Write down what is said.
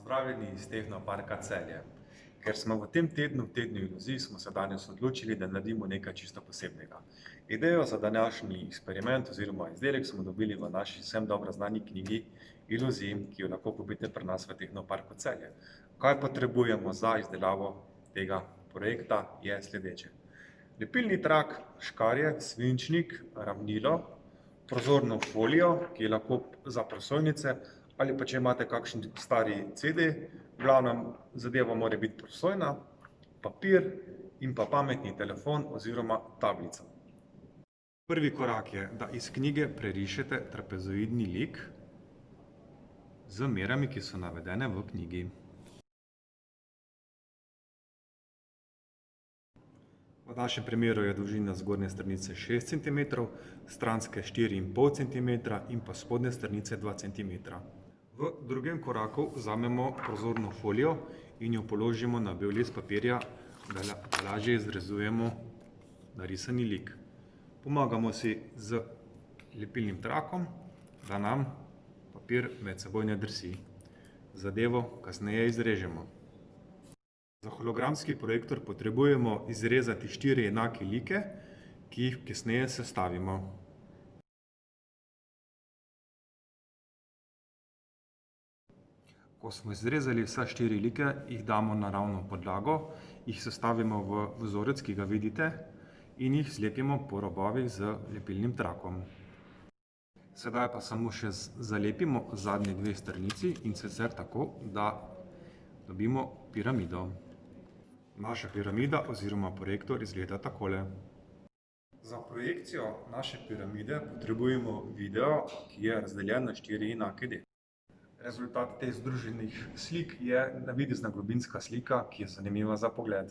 Pozdravljeni iz Tehnoparka Celje. Ker smo v tem tednu, v tednu iluzij, smo se danes odločili, da naredimo nekaj čisto posebnega. Idejo za današnji eksperiment oziroma izdelek smo dobili v naši vsem dobro znani knjigi Iluzij, ki jo lahko kupite pri nas v Tehnoparku Celje. Kaj potrebujemo za izdelavo tega projekta je sledeče. Lepilni trak, škarje, svinčnik, ravnilo, prozorno folijo, ki je lahko za prosojnice, ali pa če imate kakšen stari CD, v glavnem zadeva mora biti prosojna, papir in pa pametni telefon oziroma tablica. Prvi korak je, da iz knjige prerišete trapezoidni lik z merami, ki so navedene v knjigi. V našem primeru je dolžina zgornje stranice 6 cm, stranske 4,5 cm in pa spodnje stranice 2 cm. V drugem koraku vzamemo prozorno folijo in jo položimo na bel list papirja, da lažje izrezujemo narisani lik. Pomagamo si z lepilnim trakom, da nam papir med seboj ne drsi. Zadevo kasneje izrežemo. Za hologramski projektor potrebujemo izrezati 4 enake like, ki jih kasneje sestavimo. Ko smo izrezali vsa 4 like, jih damo na ravno podlago, jih sestavimo v vzorec, ki ga vidite, in jih zlepimo po robovih z lepilnim trakom. Sedaj pa samo še zalepimo zadnji 2 stranici in sicer tako, da dobimo piramido. Naša piramida oziroma projektor izgleda takole. Za projekcijo naše piramide potrebujemo video, ki je razdeljen na 4 enake dele. Rezultat teh združenih slik je navidezna globinska slika, ki je zanimiva za pogled.